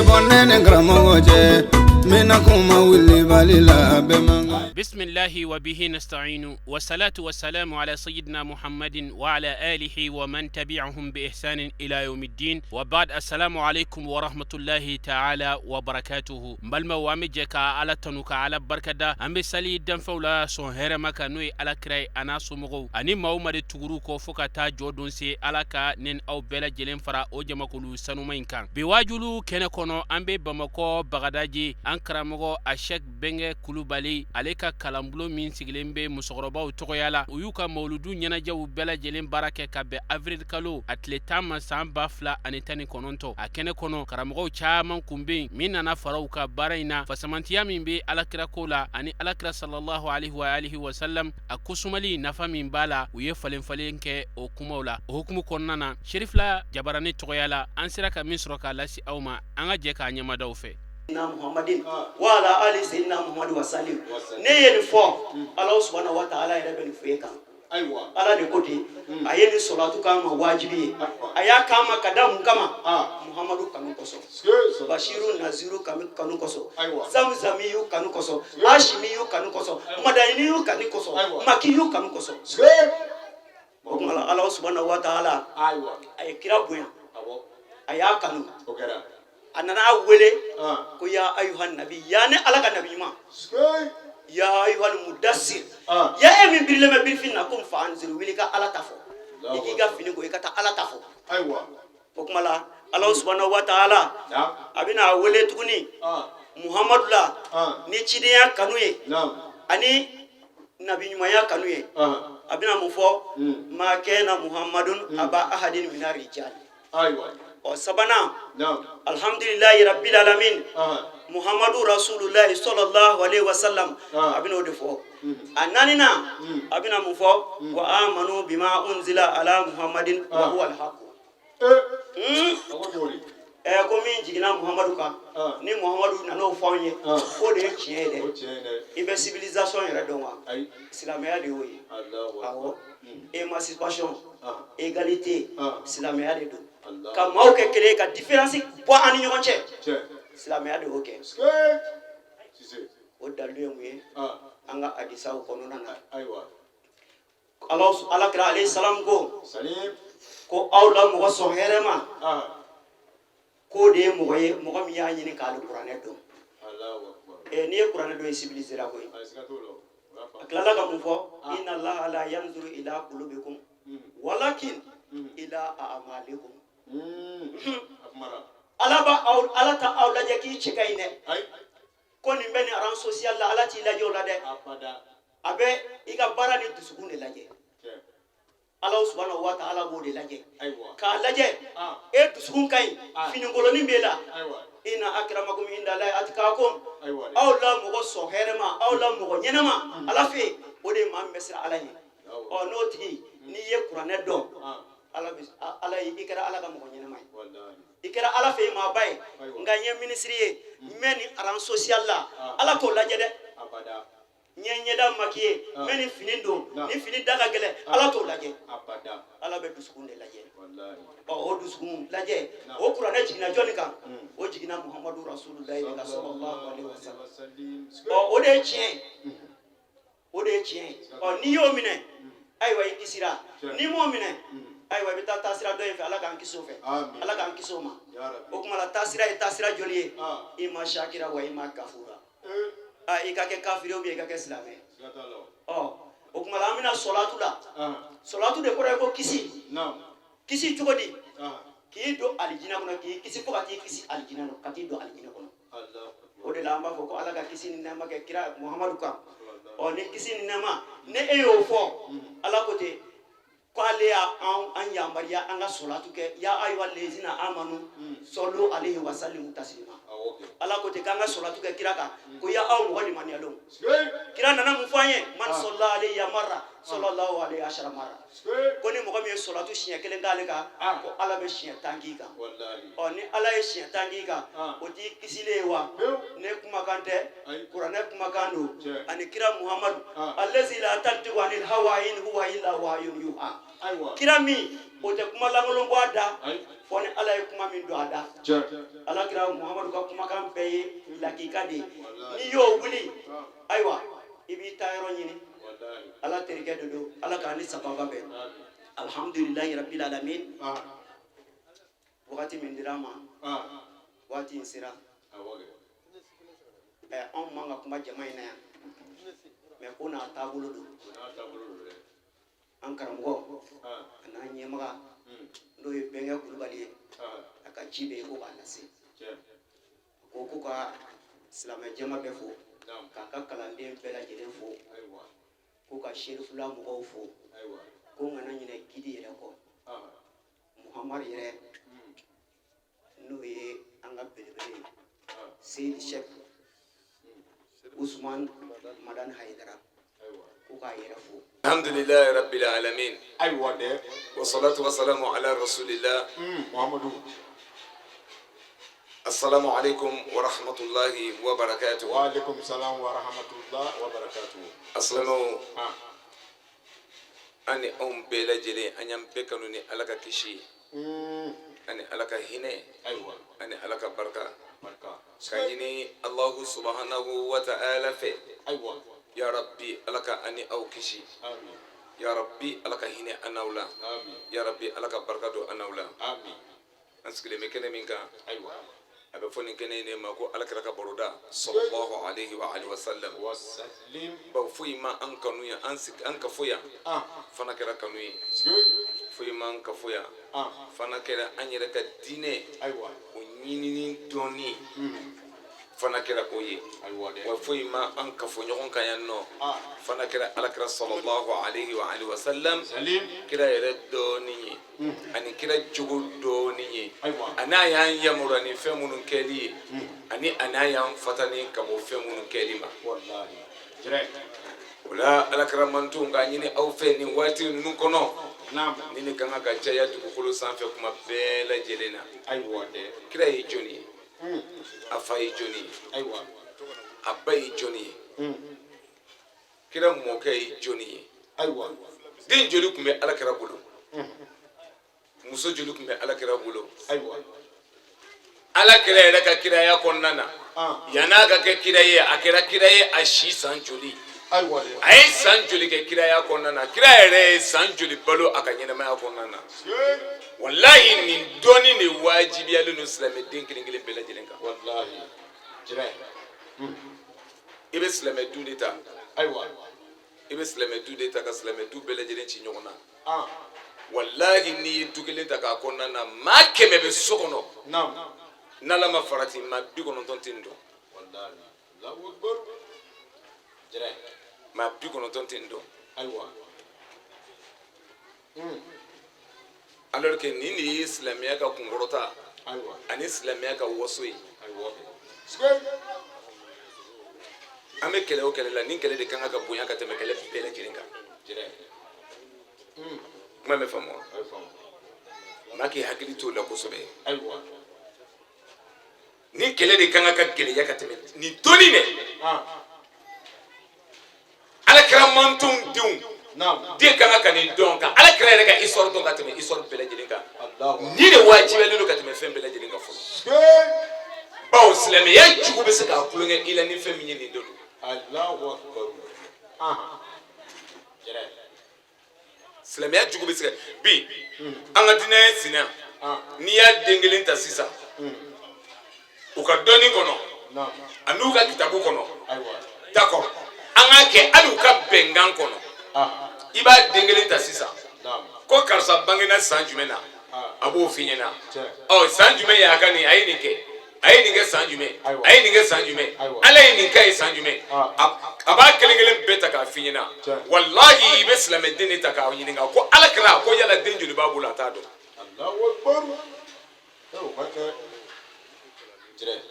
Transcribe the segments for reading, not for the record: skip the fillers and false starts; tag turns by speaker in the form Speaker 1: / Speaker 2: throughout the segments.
Speaker 1: bonne gramoje mina kuma wili balila bemanga.
Speaker 2: Bismillahi wa bihi nasta'inu wa salatu wa salamu ala sayyidina Muhammadin wa ala alihi wa man tabi'ahum bi ihsanin ila yawmiddin wa ba'd. Assalamu alaikum wa rahmatullahi ta'ala wa barakatuhu. Mbalma wa mijeka ala tanuka ala barkada ambe sali dan fawla son here maka noy ala kray ana sumugo ani mawmade tuguru ko foka ta jodon se ala ka nen aw bela jelen fara o jamakulu sanumain kan bi wajulu kene kono ambe bamako bagadaji an karamogo a Sheikh Benge Kulubali aleka kalambulo min sigilen be musokorobaw togoyala uyuka mauludu ɲɛnajɛw bɛɛ lajɛlen baara kɛ ka bɛn avril kalo a tile 10 ma san 2019 a kɛnɛ kɔnɔ karamɔgɔw caaman kun be min nana faraw ka baara in na fasamantiya min be alakira ko la ani alakira sallallahu alaihi wa alihi wa sallam a kosumali nafa min b'a la u ye falenfalen kɛ o kumaw la o hukumu kɔnɔna na Sherifla Jabarani togoyala an sera ka min sɔrɔ k'a lasi aw ma an ka jɛ k'a ɲɛmadaw fɛ.
Speaker 3: Muhammadin wa ala ali sayyidina Muhammad wa sallim ne ye ni fɔ Allah subhanahu wa ta'ala yɛrɛ bɛ nin fɔ e kan ayiwa ala de ko ten a ye ni salatu k'an ma wajibi ye a y'a k'an ma ka da mun kama Muhammadu kanu kosɔn Bashiru Naziru kanu kosɔn Zamzamiyu kanu kosɔn Hashimiyu kanu kosɔn Madaniyu kanu kosɔn Makiyu kanu kosɔn o kuma Allah subhanahu wa ta'ala a ye kira bonya a y'a kanu a nana wele ko ya ayuhan nabi ya ne ala ka nabi ma ya ayuhal mudassir ya e min birile me birfin na ko fa anzir wili ka ala tafo iki ga fini ko e ka ta ala tafo aywa o kuma la Allah subhanahu wa ta'ala abina wele tuguni Muhammadullah ni cidiya kanu ye ani nabi nyumaya kanu ye abina mu fo ma kana Muhammadun aba ahadin min ar-rijal aywa sabana alhamdulillahi rabbil alamin Muhammadu rasulullah sallallahu alaihi wasallam abino defo ananina abina mufo wa amanu bima unzila ala Muhammadin wa huwa alhaq ko min jigina Muhammadu ka ni Muhammadu nano fonye ko de tiye de ibe civilisation yɛrɛ dɔn wa silamɛya de yoyi awo émancipation égalité silamɛya de do ka maaw kɛ kelen ka différence bɔ ani ɲɔgɔn cɛ silamɛya de y'o kɛ o dalilu ye mun ye an ka hadisaw kɔnɔna na ala kira alayhi salam ko aw la mɔgɔ sɔn hɛrɛ ma ko de ye mɔgɔ ye mɔgɔ min y'a ɲini k'ale kuranɛ dɔn n'i ye kuranɛ dɔn i civilisera koyi a tilala ka mun fɔ inna allaha la yanzuru ila qulubikum walakin ila a'malikum ala ta aw lajɛ k'i cɛ ka ɲi dɛ ko nin bɛ ni ran social la ala t'i lajɛ o la dɛ a bɛ i ka baara ni dusukun de lajɛ Allah subhanahu wa ta'ala b'o de lajɛ k'a lajɛ e dusukun ka ɲi fininkolonin b'e la inna akramakum indallahi atqakum aw la mɔgɔ sɔn hɛrɛ ma aw la mɔgɔ ɲɛnama ala fɛ o de maa min bɛ siran ala ɲɛ n'o tigi n'i ye kuranɛ dɔn ala i kɛra ala ka mɔgɔ ɲɛnama ye i kɛra ala fɛ maa ba ye nka n ye minisiri ye n bɛ ni aran social la ala t'o lajɛ dɛ n ye ɲɛda maki ye n bɛ ni fini don ni fini da ka gɛlɛn ala t'o lajɛ ala bɛ dusukun de lajɛ o dusukun lajɛ o kuranɛ jiginna jɔnni kan o jiginna Muhammadu rasulullah sallallahu alaihi wasallam o de ye tiɲɛ o de ye tiɲɛ n'i y'o minɛ ayiwa i kisira n'i m'o minɛ ayiwa i bɛ taa taasira dɔ in fɛ ala k'an kisi o fɛ ala k'an kisi o ma o kuma la taasira ye taasira joli ye i ma shakira wa i ma kafura i ka kɛ kafiri ou bien i ka kɛ silamɛ o kuma la an bɛna solatu la solatu de kɔrɔ ye ko kisi cogo di k'i don alijinɛ kɔnɔ k'i kisi fo ka t'i kisi alijinɛ kɔnɔ ka t'i don alijinɛ kɔnɔ o de la an b'a fɔ ko ala ka kisi ni nɛɛma kɛ kira Muhammadu kan ni kisi ni nɛɛma ne e y'o fɔ ala ko ten ko ale y'an yamaruya an ka solatu kɛ ya ayyuhal lezina amanu sallu alayhi wa sallimu taslima ala ko ten k'an ka solatu kɛ kira kan ko ya aw mɔgɔ limaniyalen kira nana mun fɔ an ye man salla alayhi marra sallallahu alayhi ashara marra ko ni mɔgɔ min ye solatu siɲɛ kelen k'ale kan ko ala bɛ siɲɛ 10 k'i kan ni ala ye siɲɛ 10 k'i kan o t'i kisilen ye wa ne kumakan tɛ kuranɛ kumakan don ani kira Muhammadu allazi la tantiqu anil hawa in huwa illa wahyun yuha kira min o tɛ kuma lankolon bɔ a da fɔ ni ala ye kuma min don a da ala kira muhamadu ka kumakan bɛɛ ye lakika de ye n'i y'o wuli ayiwa i b'i ta yɔrɔ ɲini ala terikɛ de don ala k'an ni sababa bɛn alhamdulilahi rabbil alamin wagati min dira ma waati in sera anw man ka kuma jama in na yan mais ko n'a taabolo don an karamɔgɔ a n'a ɲɛmaga n'o ye bɛnkɛ kulubali ye a ka ci bɛ yen ko k'a lase ko ka silamɛ jama bɛɛ fo k'a ka kalanden bɛɛ lajɛlen fo ko ka serifula mɔgɔw fo ko n kana ɲinɛ gidi yɛrɛ kɔ muhamadu yɛrɛ n'o ye an ka belebele seyidi sɛk usman madan hayidara ko k'a yɛrɛ fo
Speaker 4: alhamdulillahi rabbil alamin wa salatu wa salamu ala rasulillah muhammadu assalamu alaikum wa rahmatullahi wa barakatuh
Speaker 5: wa alaikum salam wa rahmatullahi wa barakatuh
Speaker 4: assalamu ani bɛɛ lajɛlen an y'an bɛɛ kanu ni ala ka kisi ani ala ka hinɛ ani ala ka barika ka ɲini allahu subhanahu wa ta'ala fɛ ya rabbi ala ka ani aw kisi ya rabbi ala ka hinɛ an n'aw la ya rabbi ala ka barika don an n'aw la an sigilen bɛ kɛnɛ min kan a bɛ fɔ nin kɛnɛ in de ma ko alakira ka baroda sallallahu alaihi wa alihi wa sallam bawo foyi ma an kanu yan an ka foya fana kɛra kanu ye foyi ma an ka foya fana kɛra an yɛrɛ ka diinɛ o ɲinini dɔɔni fana kɛra o ye wa foyi ma an ka fɔ ɲɔgɔn kan yan nɔ fana kɛra alakira sallallahu alaihi wa alihi wa sallam kira yɛrɛ dɔɔni ye ani kira jogo dɔɔni ye ana y'an yamura ni fɛn minnu kɛli ye ani ana y'an fata ni ka bɔ fɛn minnu kɛli ma o la alakira mantonw k'a ɲini aw fɛ nin waati ninnu kɔnɔ ni ne kan ka caya dugukolo sanfɛ kuma bɛɛ lajɛlen na kira ye jɔnni ye a fa ye jɔnni ye a ba ye jɔnni ye kira mɔkɛ ye jɔnni ye den joli tun bɛ alakira bolo muso joli tun bɛ alakira bolo alakira yɛrɛ ka kiraya kɔnɔna na yan'a ka kɛ kira ye a kɛra kira ye a si san joli a ye san joli kɛ kiraya kɔnɔna na kira yɛrɛ ye san joli balo a ka ɲɛnamaya kɔnɔna na wallahi nin dɔɔni de wajibiyalen don silamɛ den kelen kelen bɛɛ lajɛlen kan i bɛ silamɛ du de ta i bɛ silamɛ du de ta ka silamɛ du bɛɛ lajɛlen ci ɲɔgɔn na wallahi n'i ye du kelen ta k'a kɔnɔna na maa 100 bɛ so kɔnɔ n'ala ma farati maa 90 tɛ nin dɔn maa 90 tɛ nin dɔn alors que nin de ye silamɛya ka kunkɔrɔta ani silamɛya ka waso ye an bɛ kɛlɛ o kɛlɛ la nin kɛlɛ de kan ka bonya ka tɛmɛ kɛlɛ bɛɛ lajɛlen kan kuma bɛ faamu wa maa k'i hakili to o la kosɛbɛ nin kɛlɛ de kan ka gɛlɛya ka tɛmɛ nin dɔɔni dɛ alakira mantonw denw den kan ka nin dɔn ka alakira yɛrɛ ka histoire dɔn ka tɛmɛ histoire bɛɛ lajɛlen kan ni de wajibiyalen don ka tɛmɛ fɛn bɛɛ lajɛlen kan fɔlɔ bawo silamɛya jugu bɛ se k'a tulonkɛ i la ni fɛn min ye nin don silamɛya jugu bɛ se ka bi an ka diinɛ ye sinɛ n'i y'a den kelen ta sisan u ka dɔnni kɔnɔ a n'u ka kitabu kɔnɔ d'accord an k'a kɛ hali u ka bɛnkan kɔnɔ i b'a den kelen ta sisan ko karisa bangena san jumɛn na a b'o f'i ɲɛna san jumɛn y'a ka nin a ye nin kɛ a ye nin kɛ san jumɛn a ye nin kɛ san jumɛn ala ye nin kɛ ye san jumɛn a b'a kelen kelen bɛɛ ta k'a f'i ɲɛna wallahi i bɛ silamɛ den de ta k'a ɲininka ko alakira ko yala den joli b'a bolo a t'a dɔn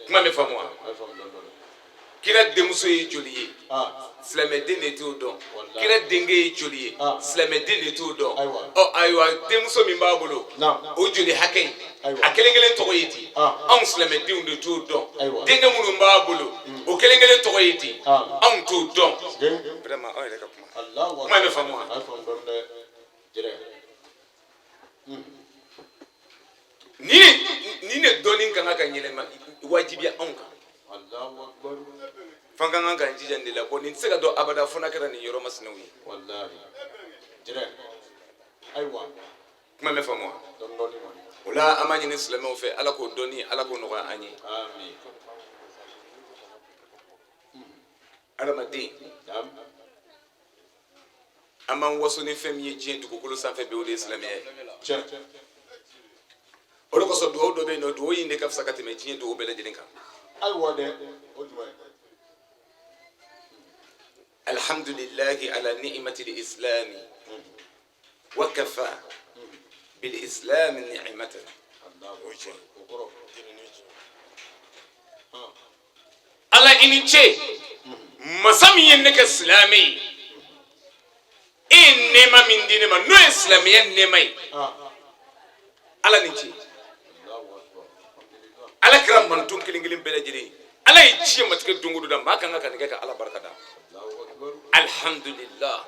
Speaker 4: kuma bɛ faamu wa kira denmuso ye joli ye silamɛ den de t'o dɔn kira denkɛ ye joli ye silamɛ den de t'o dɔn ayiwa denmuso min b'a bolo o joli hakɛ in a kelen kelen tɔgɔ ye di anw silamɛ denw de t'o dɔn denkɛ minnu b'a bolo o kelen kelen tɔgɔ ye di anw t'o dɔn vraiment aw yɛrɛ ka kuma kuma bɛ faamu wa ni ne dɔɔni kan ka yɛlɛma wajibiya anw kan.
Speaker 5: Allahu akbar.
Speaker 4: Fan kan ka jija de la ko nin tɛ se ka dɔn abada fo n'a kɛra nin yɔrɔ masinaw ye.
Speaker 5: Wallahi. Jɛrɛ. Ayiwa.
Speaker 4: Kuma mɛ faamu wa?
Speaker 5: Dɔɔni man.
Speaker 4: O la an b'a ɲini silamɛw fɛ Ala k'o dɔnni Ala k'o nɔgɔya an ye.
Speaker 5: Amin.
Speaker 4: Adamaden. An b'an waso ni fɛn min ye diɲɛ dugukolo sanfɛ bi o de ye silamɛya ye.
Speaker 5: Tiɲɛ.
Speaker 4: O de kosɔn dugawu dɔ bɛ yen nɔ dugawu in de ka fisa ka tɛmɛ diɲɛ dugawu bɛɛ lajɛlen kan.
Speaker 5: Ayiwa dɛ. O jumɛn?
Speaker 4: Alhamdulillahi ala ni'mati al-islami wa kafa bil islami ni'matan. Ala i ni ce masa min ye ne kɛ silamɛ ye e ye nɛɛma min di ne ma n'o ye silamɛya nɛɛma ye Ala ni ce Ala kɛra mantun kelen kelen bɛɛ lajɛlen Ala ye diɲɛ matigɛ don o don da maa kan ka nin kɛ ka Ala barika da alhamdulillah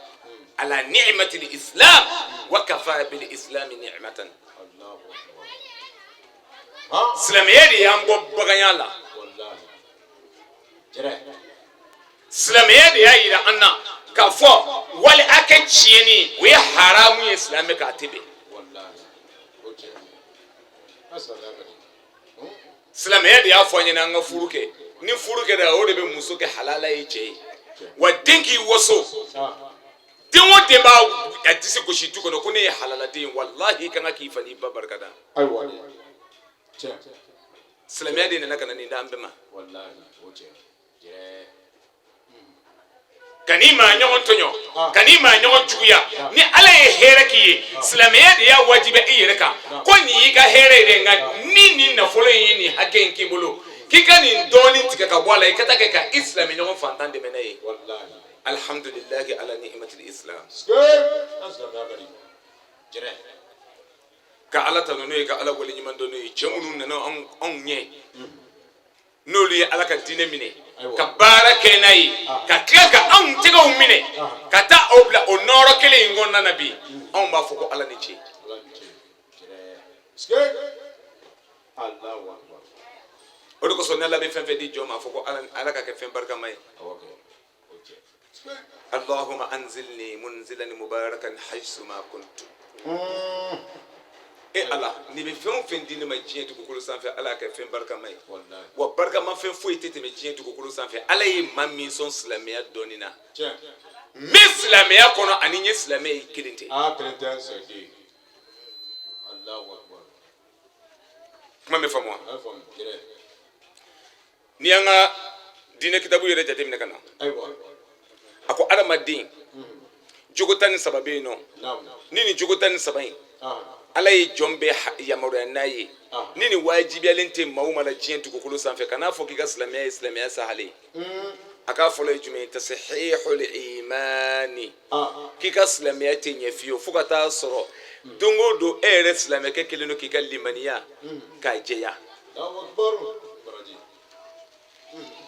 Speaker 4: ala ni'mati al-islam wa kafa bil islam ni'matan silamɛya de y'an bɔ baganya la silamɛya de y'a yira an na k'a fɔ wali a kɛ tiɲɛni o ye haramu ye silamɛ k'a tɛbɛn silamɛya de y'a fɔ an ɲɛna an ka furu kɛ ni furu kɛra o de bɛ muso kɛ halala ye cɛ ye wa den k'i waso den o den b'a disi gosi du kɔnɔ ko ne ye halala den ye walahi i kan ka k'i fa n'i ba barika da silamɛya de nana ka na nin d'an bɛɛ ma ka n'i maa ɲɔgɔn tɔɲɔ ka n'i maa ɲɔgɔn juguya ni Ala ye hɛrɛ k'i ye silamɛya de y'a wajibiya i yɛrɛ kan ko nin y'i ka hɛrɛ ye dɛ nka ni nin nafolo in ye nin hakɛ in k'i bolo k'i ka nin dɔɔni tigɛ ka bɔ a la i ka taa kɛ ka i silamɛ ɲɔgɔn fantan dɛmɛ n'a ye alhamdulillahi ala ni'mati al-islam ka Ala tanu n'o ye ka Ala wale ɲuman dɔn n'o ye cɛ minnu nana anw ɲɛ n'olu ye Ala ka diinɛ minɛ ka baara kɛ n'a ye ka tila ka anw tɛgɛw minɛ ka taa o bila o nɔrɔ kelen in kɔnɔna na bi anw b'a fɔ ko Ala ni ce o de kosɔn ne Ala bɛ fɛn fɛn di jɔn ma a fɔ ko Ala ka kɛ fɛn barikama ye Allahumma anzilni munzilan mubarakan haythu ma kuntu Ala ni bɛ fɛn o fɛn di ne ma diɲɛ dugukolo sanfɛ Ala kɛ fɛn barikama ye wa barikama fɛn foyi tɛ tɛmɛ diɲɛ dugukolo sanfɛ Ala ye maa min sɔn silamɛya dɔɔni na n bɛ silamɛya kɔnɔ ani n ye silamɛ ye kelen tɛ kuma bɛ faamu wa ni y'an ka diinɛ kitabu yɛrɛ jateminɛ ka na a ko adamaden jogo 13 bɛ yen nɔ ni nin jogo 13 in Ala ye jɔn bɛɛ yamaruya n'a ye ni nin wajibiyalen tɛ maa o maa la diɲɛ dugukolo sanfɛ kan'a fɔ k'i ka silamɛya ye silamɛya sahale a k'a fɔlɔ ye jumɛn ye tasihihul imani k'i ka silamɛya tɛ ɲɛ fiyewu fo ka taa sɔrɔ don o don e yɛrɛ silamɛkɛ kelen don k'i ka limaniya k'a jɛya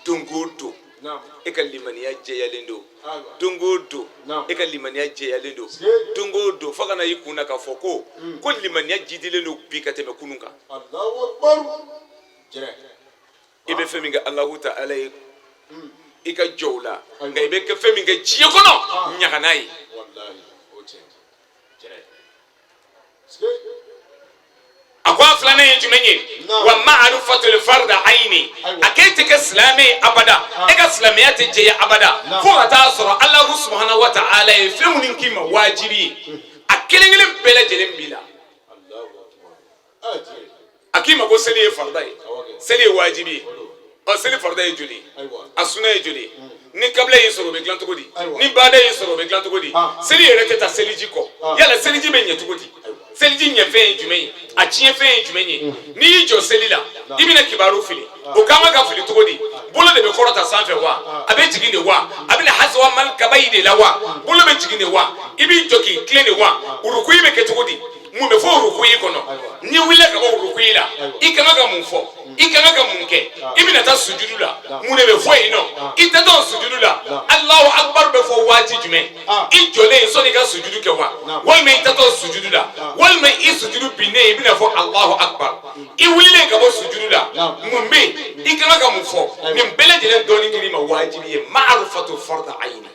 Speaker 4: don o don e ka limaniya jɛyalen don don o don e ka limaniya jɛyalen don don o don fo ka na i kun na k'a fɔ ko limaniya jidilen don bi ka tɛmɛ kunun kan i bɛ fɛn min kɛ Alahu Ta'ala ye i ka jɔ o la nka i bɛ kɛ fɛn min kɛ diɲɛ kɔnɔ ɲaga n'a ye a ko a filanan ye jumɛn ye wa ma'rifatul farda ayni a k'e tɛ kɛ silamɛ ye abada e ka silamɛya tɛ jɛya abada fo ka taa sɔrɔ Alahu Subhanahu wa Ta'ala ye fɛn minnu k'i ma wajibi ye a kelen kelen bɛɛ lajɛlen b'i la a k'i ma ko seli ye farida ye seli ye wajibi ye seli farida ye joli a sunna ye joli ni kabila y'i sɔrɔ o bɛ dilan cogo di ni baada y'i sɔrɔ o bɛ dilan cogo di seli yɛrɛ tɛ taa seliji kɔ yala seliji bɛ ɲɛ cogo di seliji ɲɛfɛn ye jumɛn ye a tiɲɛfɛn ye jumɛn ye n'i y'i jɔ seli la i bɛna kibaru fili o kan ka fili cogo di bolo de bɛ kɔrɔta sanfɛ wa a bɛ jigin de wa a bɛna hasawa mal kabayi de la wa bolo bɛ jigin de wa i b'i jɔ k'i tilen de wa urukuyi bɛ kɛ cogo di mun bɛ fɔ rukuyi kɔnɔ ni wulila ka bɔ rukuyi la i kan ka mun fɔ i kan ka mun kɛ i bɛna taa sujudu la mun de bɛ fɔ yen nɔ i tɛ taa sujudu la Allahu akbar bɛ fɔ waati jumɛn i jɔlen sɔnni i ka sujudu kɛ wa walima i tɛ taa sujudu la walima i sujudu binnen i bɛna fɔ Allahu akbar i wulilen ka bɔ sujudu la mun bɛ yen i kan ka mun fɔ nin bɛɛ lajɛlen dɔɔni kiri ma wajibi ye ma'rifatu farda ayni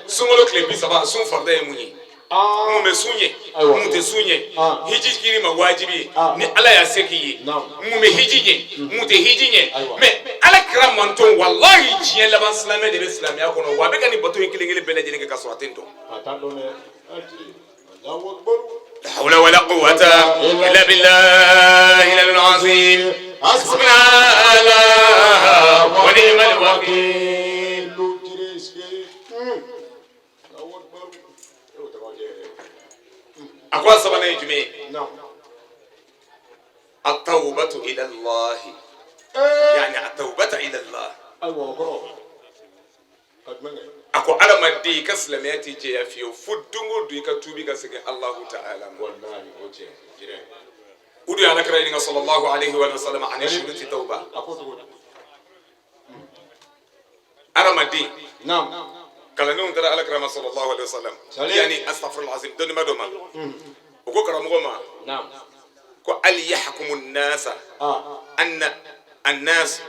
Speaker 4: sunkalo tile 30 sun farda ye mun ye mun bɛ sun ye mun tɛ sun ye hiji kiri ma wajibi ye ni ala y'a se k'i ye mun bɛ hiji ye mun tɛ hiji ye mais ala kira manton wallahi diɲɛ laban silamɛ de bɛ silamɛya kɔnɔ wa a bɛ ka nin bato in kelen kelen bɛɛ lajɛlen kɛ ka sɔrɔ a tɛ n dɔn. لا حول ولا قوة إلا بالله العظيم حسبنا الله ونعم الوكيل. أقوى سبحانه يجمع التوبة إلى الله يعني التوبة إلى الله ako adamaden ka silamɛya tɛ jɛya fiyewu fo don o don i ka tuubi ka segin Allahu ta'ala ma. o de ye alakira ɲininka sallallahu alaihi wa sallam ani shuruti tawba. adamaden kalandenw taara alakira ma sallallahu alaihi wa sallam yani astaghfirullah azim dɔnnima dɔ ma o ko karamɔgɔ ma ko al yahkumu nnasa anna الناس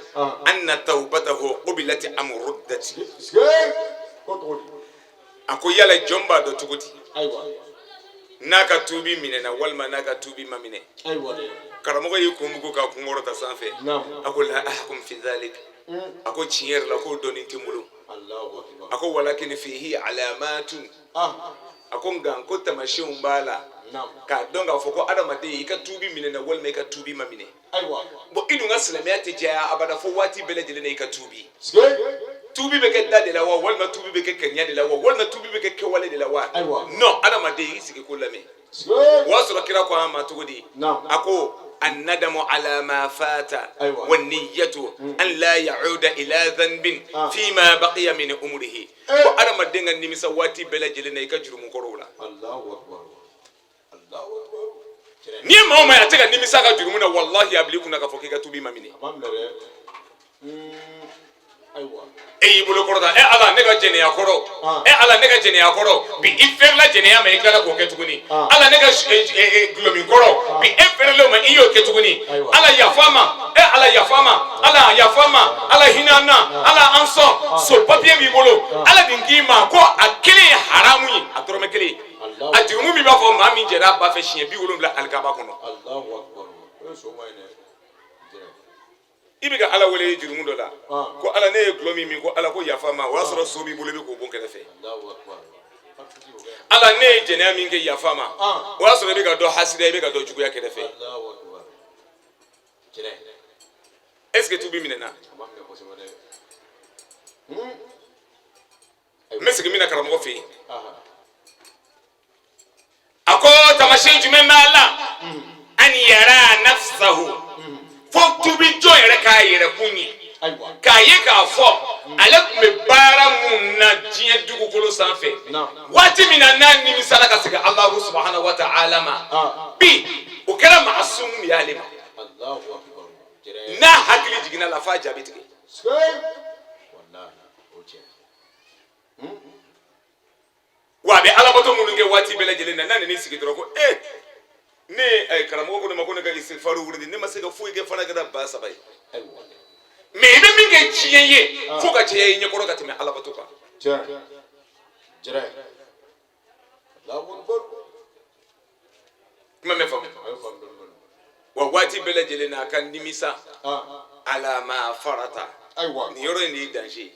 Speaker 4: أن توبته قبلت أم ردت أكو يلا جنبا دو تقولي ناكا توبي مننا والما ناكا توبي ما منه كرامو يكون بكو كمورة تسافة أكو لا أحكم في ذلك أكو تشير لكو دوني تملو أكو ولكن فيه علامات أكو نغانكو تمشيون بالا ka dɔn k'a fɔ ko adamaden i ka tuubi minɛ na walima i ka tuubi ma minɛ bon i dun ka silamɛya tɛ jɛya abada fo waati bɛɛ lajɛlen na i ka tuubi tuubi bɛ kɛ da de la wa walima tuubi bɛ kɛ kɛɲɛ de la wa walima tuubi bɛ kɛ kɛwale de la wa non adamaden i sigi ko lamɛn o y'a sɔrɔ kira ko an ma cogo di a ko الندم على ما فات والنية أن لا يعود إلى ذنب فيما بقي من أمره وأدمدين النمسا واتي بلا جلنا يكجر مقرولا ni maa o maa a tɛ ka nimisa ka jurumu na wallahi a bila i kunna k'a fɔ k'i ka tubi ma minɛ e y'i bolo kɔrɔta ala ne ka jɛnɛya kɔrɔ ala ne ka jɛnɛya kɔrɔ bi i fɛrɛla jɛnɛya ma i tilala k'o kɛ tuguni ala ne ka gulɔmin kɔrɔ bi e fɛrɛla o ma i y'o kɛ tuguni ala yafa ma ala yafa ma ala yafa ma ala hinɛ an na ala an sɔn so papiye b'i bolo ala nin k'i ma ko a kelen ye haramu ye a dɔrɔmɛ kelen ye a jurumu min b'a fɔ maa min jɛra a ba fɛ siɲɛ 70 alikaba kɔnɔ i bɛ ka ala wele jurumu dɔ la ko ala ne ye gulɔ min ko ala ko yafa ma o y'a sɔrɔ so b'i bolo i bɛ k'o bon kɛrɛfɛ ala ne ye jɛnɛya min kɛ yafa ma o y'a sɔrɔ i bɛ ka dɔ hasida i bɛ ka dɔ juguya kɛrɛfɛ est-ce que tubi minɛna n bɛ segin min na karamɔgɔ fɛ yen a ko tamasiyɛn jumɛn bɛ a la an yara nafsahu fo tubi jɔn yɛrɛ k'a yɛrɛ kun ye k'a ye k'a fɔ ale tun bɛ baara mun na diɲɛ dugukolo sanfɛ waati min na n'a nimisala ka segin Alahu subhanahu wa ta'ala ma bi o kɛra maasumu de y'ale ma n'a hakili jiginna la f'a jaabi tigɛ wa a bɛ alabato minnu kɛ waati bɛɛ lajɛlen na n'a nana i sigi dɔrɔn ko ne karamɔgɔ ko ne ma ko ne ka istighfaru wuridi ne ma se ka foyi kɛ fana kɛra ba 3 ye mais i bɛ min kɛ tiɲɛ ye fo ka caya i ɲɛkɔrɔ ka tɛmɛ alabato kan kuma mɛ faamu wa waati bɛɛ lajɛlen na a ka nimisa ala ma farata nin yɔrɔ in de ye danger ye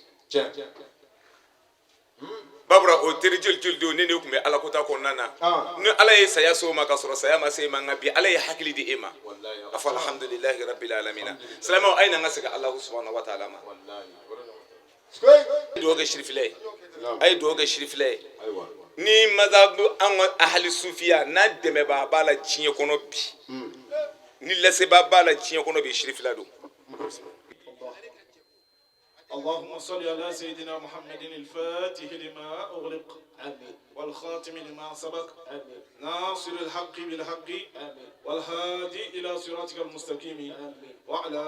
Speaker 4: babura o teri joli don ne tun bɛ ala kota kɔnɔna na ni ala ye saya so ma ka sɔrɔ saya ma se ma nka bi ala ye hakili di e ma a fɔ alhamdulilahi rabbil alamin silamɛw a ye na n ka segin Alahu subhanahu wa ta'ala ma dugawu kɛ sirifilɛ ye a ye dugawu kɛ sirifilɛ ye ni mazhabu an ka ahli sufiya n'a dɛmɛbaa b'a la diɲɛ kɔnɔ bi ni lasebaa b'a la diɲɛ kɔnɔ bi sirifila don
Speaker 6: اللهم صل على سيدنا محمد الفاتح لما أغلق
Speaker 5: آمين
Speaker 6: والخاتم لما سبق
Speaker 5: آمين
Speaker 6: ناصر الحق بالحق
Speaker 5: آمين
Speaker 6: والهادي إلى صراطك المستقيم
Speaker 5: آمين
Speaker 6: وعلى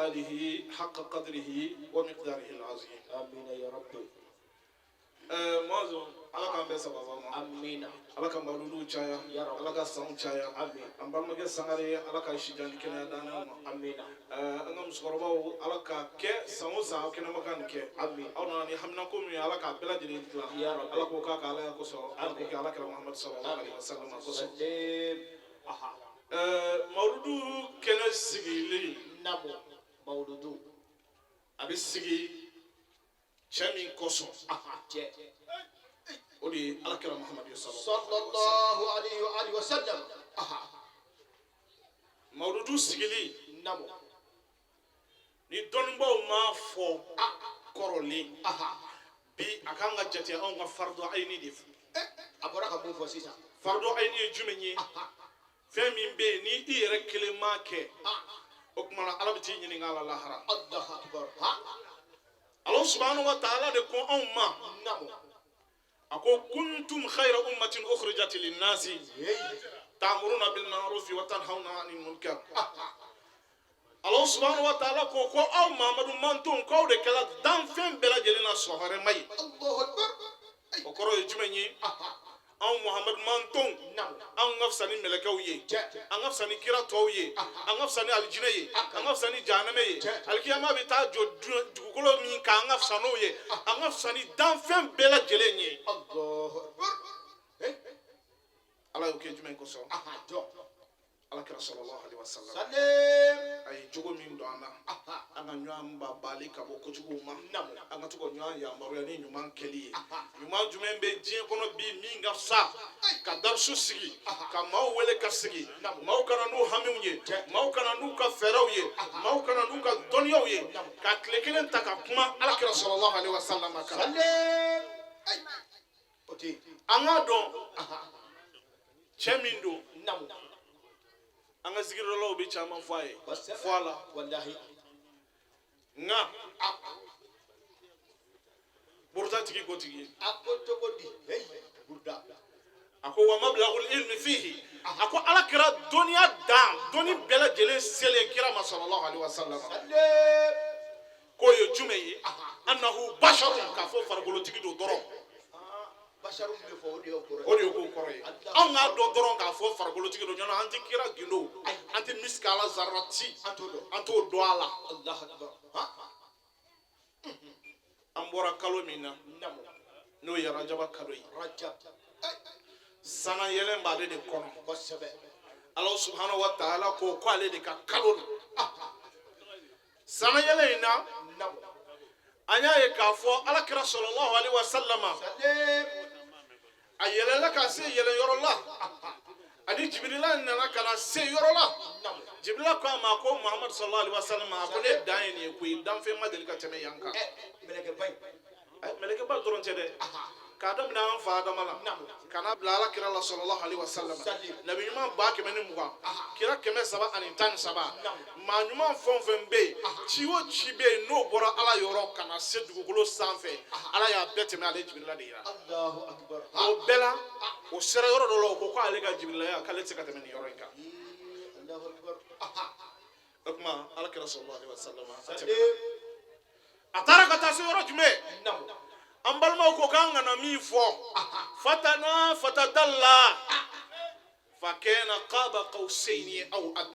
Speaker 6: آله حق قدره ومقداره العظيم.
Speaker 5: آمين يا ربي.
Speaker 6: Mazo ala kan bɛ sababa ma.
Speaker 5: Amina.
Speaker 6: Ala ka malulu caya. Ala ka sanw caya. An balimakɛ sangare ala ka sijani kɛnɛya d'an ma.
Speaker 5: Amina.
Speaker 6: An ka musokɔrɔbaw ala ka kɛ san o san aw kɛnɛma ka nin kɛ. Aw nana ni haminako min ye ala k'a bɛɛ lajɛlen dilan. Ala k'o k'a ka ala ya kosɔn. Ala k'o kɛ ala kɛra Muhamadu sallallahu alaihi wasallam kosɔn. Mawludu kɛnɛ sigilen.
Speaker 5: Namo mawludu.
Speaker 6: A bɛ sigi cɛ min kosɔn.
Speaker 5: Cɛ.
Speaker 6: O de ye ala kɛra Muhamadu
Speaker 5: sallallahu alaihi wasallam.
Speaker 6: Mawludu sigili.
Speaker 5: Namo.
Speaker 6: Ni dɔnnibaw ma fɔ kɔrɔlen. Bi a kan ka jate anw ka fardu ayini de fɔ.
Speaker 5: A bɔra ka mun fɔ sisan.
Speaker 6: Fardu ayini ye jumɛn ye? Fɛn min bɛ yen ni i yɛrɛ kelen m'a kɛ o tuma na ala bɛ t'i ɲininka a la lahara.
Speaker 5: Allahu akbar.
Speaker 6: Allah subhanahu wa ta'ala de ko anw ma.
Speaker 5: Namo.
Speaker 6: A ko kuntum khayra ummatin ukhrijat lin-nasi ta'muruna bil ma'ruf wa tanhauna 'anil munkar. Allah subhanahu wa ta'ala ko aw Muhammadu manton k'aw de kɛla danfɛn bɛɛ lajɛlen na sɔhɔrɛma ye.
Speaker 5: Allahu akbar.
Speaker 6: O kɔrɔ ye jumɛn ye? Anw Muhammadu manton an ka fisa ni mɛlɛkɛw ye, an ka fisa ni kira tɔw ye, an ka fisa ni alijinɛ ye, an ka fisa ni jahanɛmɛ ye. Alikiyama bɛ taa jɔ dugukolo min kan an ka fisa n'o ye, an ka fisa ni danfɛn bɛɛ lajɛlen ye.
Speaker 5: Allahu akbar.
Speaker 6: Ala y'o kɛ jumɛn kosɔn? Ala kɛra sallallahu alaihi wasallam. A ye jogo min don an na, an ka ɲɔgɔn bali ka bɔ kojuguw ma, an ka to ka ɲɔgɔn yamaruya ni ɲuman kɛli ye. Ɲuman jumɛn bɛ diɲɛ kɔnɔ bi min ka fisa ka darisu sigi, ka maaw wele ka sigi, maaw kana n'u hamiw ye, maaw kana n'u ka fɛɛrɛw ye, maaw kana n'u ka dɔnniyaw ye, ka tile kelen ta ka kuma Ala kɛra sallallahu alaihi wasallam kan. An k'a dɔn cɛ min don. An ka sigiralaw bɛ caman fɔ a ye, fɔ a la. Nka burutatigi ko tigi ye.
Speaker 5: A ko cogo di? Buruta.
Speaker 6: A ko wa mablagul ilmi fihi. A ko ala kɛra dɔnniya dan dɔnni bɛɛ lajɛlen selen kira ma sallallahu alaihi wasallam. K'o ye jumɛn ye? Annahu basharun, k'a fɔ farikolotigi don dɔrɔn.
Speaker 5: Basharu bɛ fɔ o de y'o kɔrɔ ye.
Speaker 6: O de ye k'o kɔrɔ ye. Anw k'a dɔn dɔrɔn k'a fɔ farikolotigi don ɲɔgɔn an tɛ kira gindo, an tɛ misiki ala zarati, an t'o dɔn a la.
Speaker 5: Allahu akbar.
Speaker 6: An bɔra kalo min na n'o ye Rajaba kalo ye.
Speaker 5: Rajab.
Speaker 6: Sanga yɛlɛn b'ale de kɔnɔ.
Speaker 5: Kosɛbɛ.
Speaker 6: Allah subhanahu wa ta'ala ko ale de ka kalo don. Sanga yɛlɛn in na an y'a ye k'a fɔ alakira sallallahu alaihi wasallam a yɛlɛla ka se yɛlɛyɔrɔ la ani Jibirila nana ka na se yɔrɔ la. Jibirila ko a ma ko Muhammadu sallallahu alaihi wasallam a ko ne dan ye nin ye koyi danfɛn ma deli ka tɛmɛ yan kan. Mɛlɛkɛba dɔrɔn tɛ dɛ, k'a daminɛ an fa Adama la ka n'a bila alakira la sallallahu alaihi wasallam. Nabi ɲuman 120,000, kira 313, maa ɲuman fɛn o fɛn bɛ yen ci o ci bɛ yen n'o bɔra ala yɔrɔ ka na se dugukolo sanfɛ ala y'a bɛɛ tɛmɛ ale Jibirila de yira.
Speaker 5: Allahu akbar.
Speaker 6: O bɛɛ la o sera yɔrɔ dɔ la o ko ale ka Jibirila k'ale tɛ se ka tɛmɛ nin yɔrɔ in kan.
Speaker 5: Allahu akbar.
Speaker 6: O tuma alakira sallallahu alaihi wasallam a taara ka taa se yɔrɔ jumɛn? An balimaw ko k'an kana min fɔ fatana fatadalla fakana qaba qawsayni aw